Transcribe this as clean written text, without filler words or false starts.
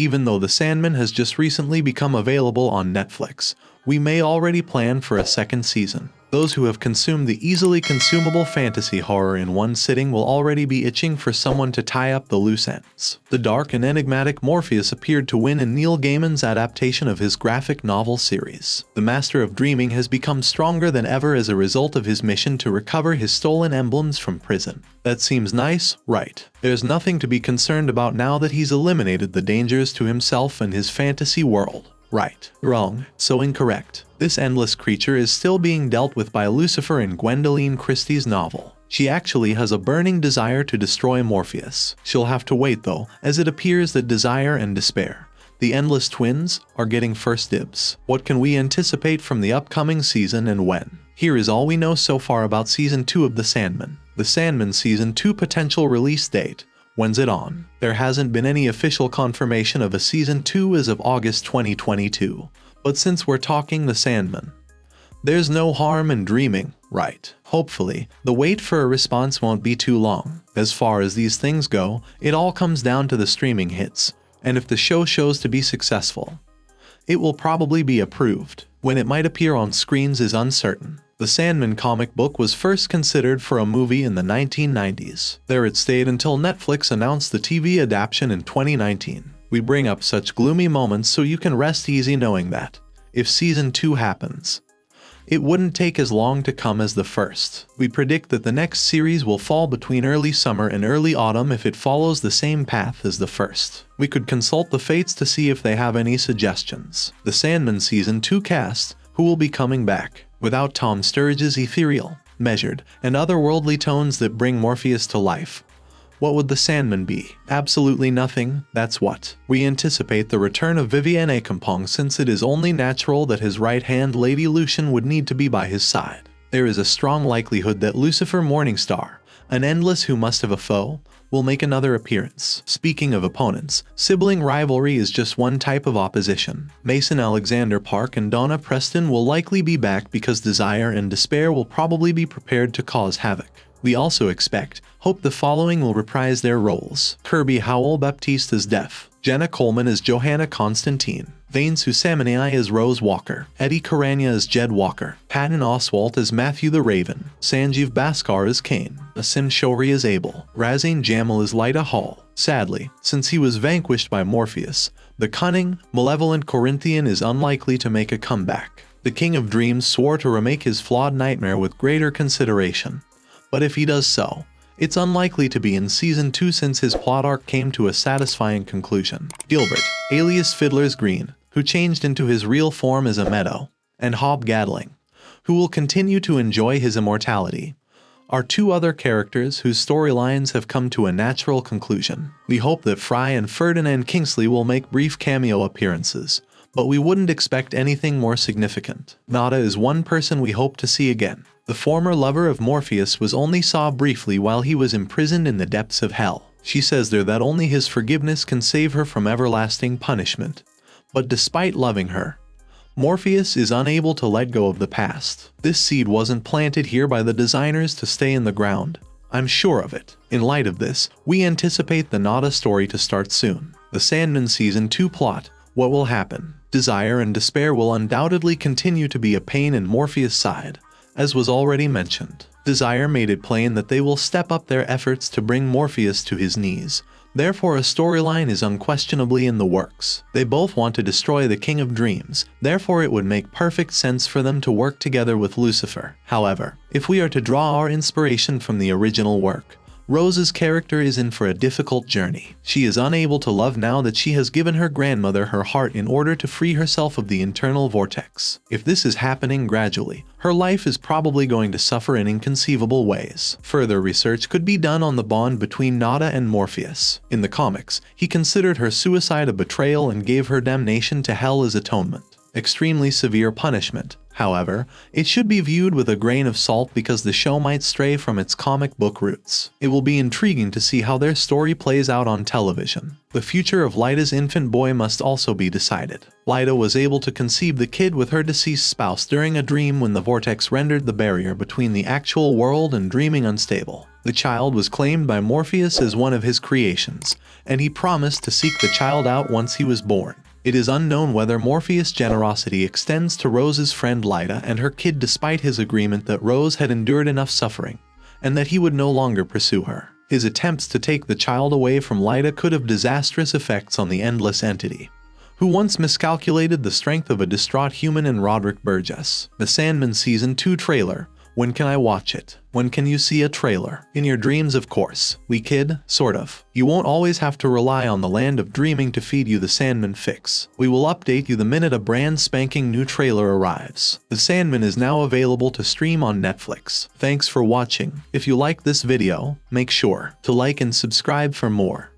Even though The Sandman has just recently become available on Netflix, we may already plan for a second season. Those who have consumed the easily consumable fantasy horror in one sitting will already be itching for someone to tie up the loose ends. The dark and enigmatic Morpheus appeared to win in Neil Gaiman's adaptation of his graphic novel series. The Master of Dreaming has become stronger than ever as a result of his mission to recover his stolen emblems from prison. That seems nice, right? There's nothing to be concerned about now that he's eliminated the dangers to himself and his fantasy world. Right. Wrong. So incorrect. This endless creature is still being dealt with by Lucifer in Gwendoline Christie's novel. She actually has a burning desire to destroy Morpheus. She'll have to wait though, as it appears that Desire and Despair, the endless twins, are getting first dibs. What can we anticipate from the upcoming season and when? Here is all we know so far about Season 2 of The Sandman. The Sandman Season 2 potential release date. When's it on? There hasn't been any official confirmation of a Season 2 as of August 2022. But since we're talking The Sandman, there's no harm in dreaming, right? Hopefully, the wait for a response won't be too long. As far as these things go, it all comes down to the streaming hits, and if the show shows to be successful, it will probably be approved. When it might appear on screens is uncertain. The Sandman comic book was first considered for a movie in the 1990s. There it stayed until Netflix announced the TV adaptation in 2019. We bring up such gloomy moments so you can rest easy knowing that, if Season 2 happens, it wouldn't take as long to come as the first. We predict that the next series will fall between early summer and early autumn if it follows the same path as the first. We could consult the fates to see if they have any suggestions. The Sandman Season 2 cast, who will be coming back, without Tom Sturridge's ethereal, measured, and otherworldly tones that bring Morpheus to life. What would the Sandman be? Absolutely nothing, that's what. We anticipate the return of Vivienne Accompong since it is only natural that his right-hand Lady Lucian would need to be by his side. There is a strong likelihood that Lucifer Morningstar, an endless who must have a foe, will make another appearance. Speaking of opponents, sibling rivalry is just one type of opposition. Mason Alexander Park and Donna Preston will likely be back because Desire and Despair will probably be prepared to cause havoc. We also hope the following will reprise their roles. Kirby Howell Baptiste as Death, Jenna Coleman as Johanna Constantine, Vane Susamani as Rose Walker, Eddie Caranya as Jed Walker, Patton Oswalt as Matthew the Raven, Sanjeev Bhaskar as Cain, Asim Shori as Abel, Razine Jamil as Lyta Hall. Sadly, since he was vanquished by Morpheus, the cunning, malevolent Corinthian is unlikely to make a comeback. The King of Dreams swore to remake his flawed nightmare with greater consideration. But if he does so, it's unlikely to be in Season 2 since his plot arc came to a satisfying conclusion. Gilbert, alias Fiddler's Green, who changed into his real form as a meadow, and Hob Gadling, who will continue to enjoy his immortality, are two other characters whose storylines have come to a natural conclusion. We hope that Fry and Ferdinand Kingsley will make brief cameo appearances, but we wouldn't expect anything more significant. Nada is one person we hope to see again. The former lover of Morpheus was only saw briefly while he was imprisoned in the depths of hell. She says there that only his forgiveness can save her from everlasting punishment. But despite loving her, Morpheus is unable to let go of the past. This seed wasn't planted here by the designers to stay in the ground. I'm sure of it. In light of this, we anticipate the Nada story to start soon. The Sandman Season 2 plot. What will happen? Desire and Despair will undoubtedly continue to be a pain in Morpheus' side. As was already mentioned, Desire made it plain that they will step up their efforts to bring Morpheus to his knees. Therefore, a storyline is unquestionably in the works. They both want to destroy the King of Dreams, therefore it would make perfect sense for them to work together with Lucifer. However, if we are to draw our inspiration from the original work, Rose's character is in for a difficult journey. She is unable to love now that she has given her grandmother her heart in order to free herself of the internal vortex. If this is happening gradually, her life is probably going to suffer in inconceivable ways. Further research could be done on the bond between Nada and Morpheus. In the comics, he considered her suicide a betrayal and gave her damnation to hell as atonement. extremely severe punishment. However, it should be viewed with a grain of salt because the show might stray from its comic book roots. It will be intriguing to see how their story plays out on television. The future of Lyda's infant boy must also be decided. Lyda was able to conceive the kid with her deceased spouse during a dream when the vortex rendered the barrier between the actual world and dreaming unstable. The child was claimed by Morpheus as one of his creations, and he promised to seek the child out once he was born. It is unknown whether Morpheus' generosity extends to Rose's friend Lyda and her kid despite his agreement that Rose had endured enough suffering, and that he would no longer pursue her. His attempts to take the child away from Lyda could have disastrous effects on the endless entity, who once miscalculated the strength of a distraught human in Roderick Burgess. The Sandman Season 2 trailer. When can I watch it? When can you see a trailer? In your dreams, of course. We kid, sort of. You won't always have to rely on the land of dreaming to feed you the Sandman fix. We will update you the minute a brand spanking new trailer arrives. The Sandman is now available to stream on Netflix. Thanks for watching. If you like this video, make sure to like and subscribe for more.